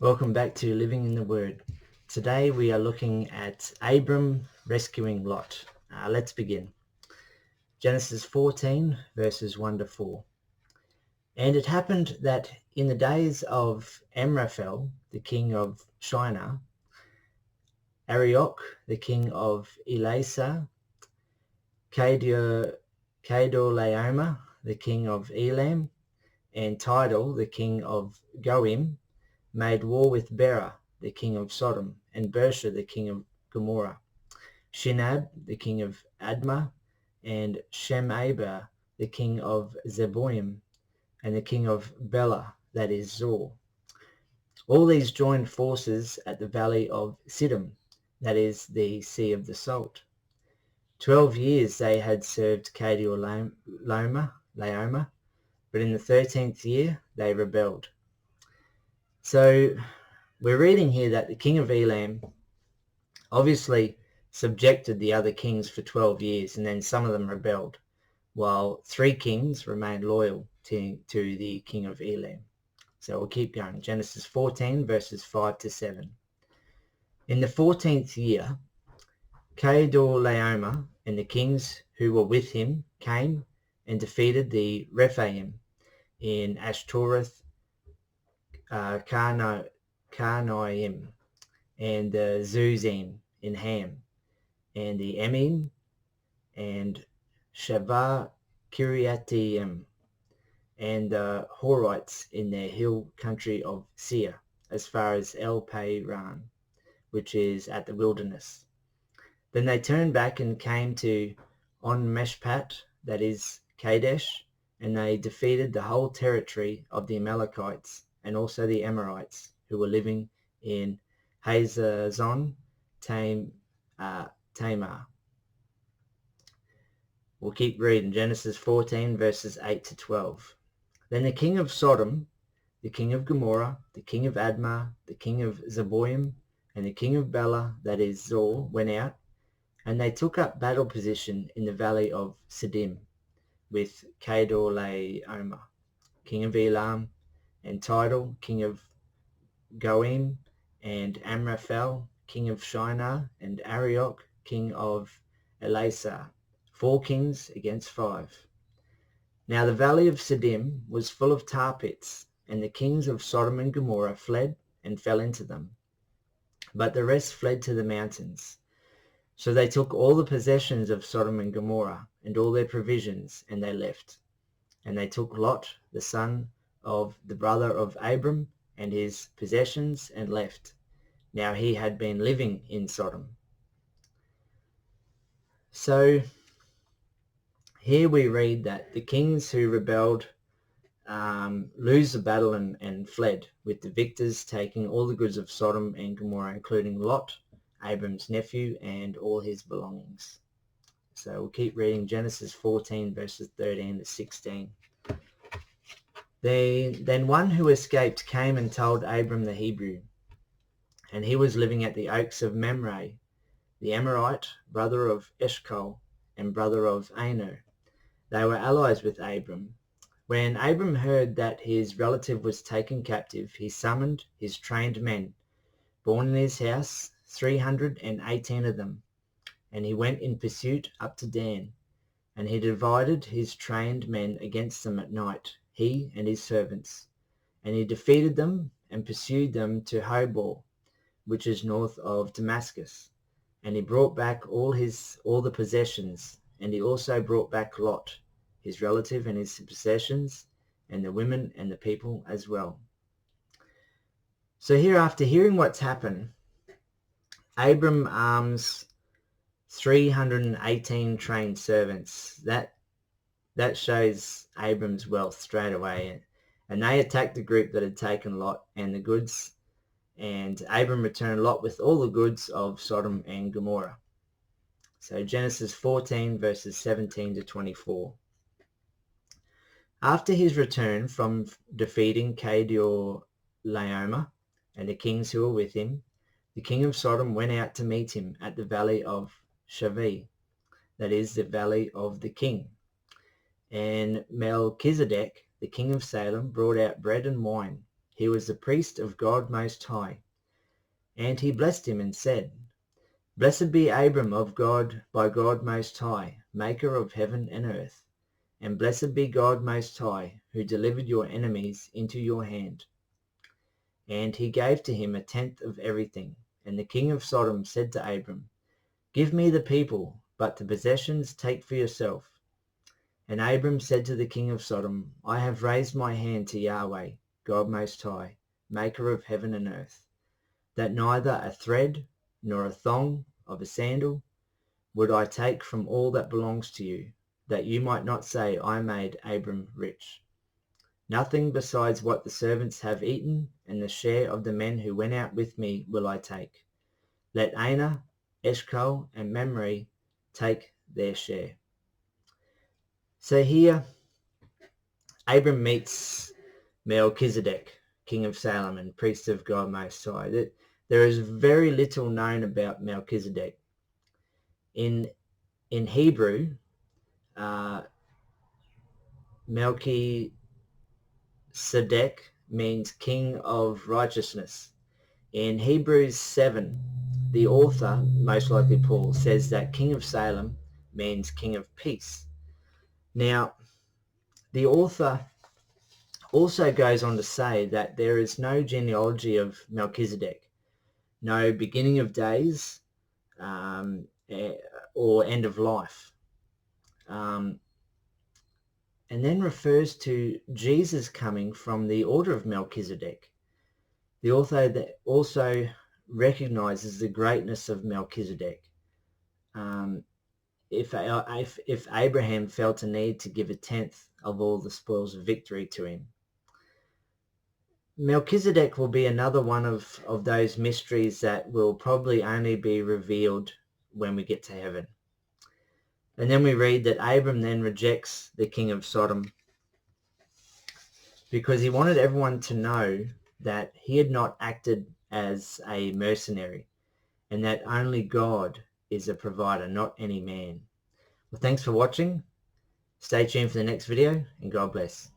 Welcome back to Living in the Word. Today we are looking at Abram rescuing Lot. Let's begin. Genesis 14 verses 1 to 4. And it happened that in the days of Amraphel, the king of Shinar, Arioch, the king of Elasa, Kedorlaomer, the king of Elam, and Tidal, the king of Goim, made war with Bera, the king of Sodom, and Bersha, the king of Gomorrah, Shinab, the king of Admah, and Shemeber, the king of Zeboim, and the king of Bela, that is Zor. All these joined forces at the valley of Siddim, that is the Sea of the Salt. 12 years they had served Kedorlaomer, but in the 13th year they rebelled. So we're reading here that the king of Elam obviously subjected the other kings for 12 years, and then some of them rebelled, while 3 kings remained loyal to the king of Elam. So we'll keep going. Genesis 14 verses 5 to 7. In the 14th year, Kedorlaomer and the kings who were with him came and defeated the Rephaim in Ashtoreth, Karnaim, and the Zuzim in Ham, and the Emim, and Shavah Kiriataim, and the Horites in their hill country of Seir, as far as El Paran, which is at the wilderness. Then they turned back and came to On Meshpat, that is Kadesh, and they defeated the whole territory of the Amalekites and also the Amorites who were living in Hazazon Tamar. We'll keep reading. Genesis 14 verses 8 to 12. Then the king of Sodom, the king of Gomorrah, the king of Admah, the king of Zeboim, and the king of Bela, that is Zor, went out, and they took up battle position in the valley of Siddim with Kedorlaomer, king of Elam, and Tidal, king of Goim, and Amraphel, king of Shinar, and Arioch, king of Elasa, 4 kings against 5. Now the valley of Siddim was full of tar pits, and the kings of Sodom and Gomorrah fled and fell into them. But the rest fled to the mountains. So they took all the possessions of Sodom and Gomorrah and all their provisions, and they left. And they took Lot, the son of the brother of Abram, and his possessions, and left. Now he had been living in Sodom. So here we read that the kings who rebelled lose the battle and fled, with the victors taking all the goods of Sodom and Gomorrah, including Lot, Abram's nephew, and all his belongings. So we'll keep reading Genesis 14 verses 13 to 16. Then one who escaped came and told Abram the Hebrew, and he was living at the oaks of Mamre, the Amorite, brother of Eshcol, and brother of Aner. They were allies with Abram. When Abram heard that his relative was taken captive, he summoned his trained men, born in his house, 318 of them, and he went in pursuit up to Dan. And he divided his trained men against them at night, he and his servants. And he defeated them and pursued them to Hobor, which is north of Damascus. And he brought back all the possessions, and he also brought back Lot, his relative, and his possessions, and the women and the people as well. So here, after hearing what's happened, Abram arms 318 trained servants. That shows Abram's wealth straight away. And they attacked the group that had taken Lot and the goods, and Abram returned Lot with all the goods of Sodom and Gomorrah. So Genesis 14 verses 17 to 24. After his return from defeating Kedorlaomer and the kings who were with him, the king of Sodom went out to meet him at the valley of Shaveh, that is the valley of the king. And Melchizedek, the king of Salem, brought out bread and wine. He was the priest of God Most High. And he blessed him and said, Blessed be Abram of God by God Most High, maker of heaven and earth. And blessed be God Most High, who delivered your enemies into your hand. And he gave to him a tenth of everything. And the king of Sodom said to Abram, Give me the people, but the possessions take for yourself. And Abram said to the king of Sodom, I have raised my hand to Yahweh, God Most High, maker of heaven and earth, that neither a thread nor a thong of a sandal would I take from all that belongs to you, that you might not say, I made Abram rich. Nothing besides what the servants have eaten, and the share of the men who went out with me will I take. Let Aner, Eshcol, and Mamre take their share. So here, Abram meets Melchizedek, king of Salem and priest of God Most High. There is very little known about Melchizedek. In Hebrew, Melchizedek means king of righteousness. In Hebrews 7, the author, most likely Paul, says that king of Salem means king of peace. Now, the author also goes on to say that there is no genealogy of Melchizedek, no beginning of days or end of life, and then refers to Jesus coming from the order of Melchizedek. The author that also recognizes the greatness of Melchizedek. If Abraham felt a need to give a tenth of all the spoils of victory to him. Melchizedek will be another one of those mysteries that will probably only be revealed when we get to heaven. And then we read that Abram then rejects the king of Sodom because he wanted everyone to know that he had not acted as a mercenary and that only God is a provider, not any man. Well, thanks for watching. Stay tuned for the next video, and God bless.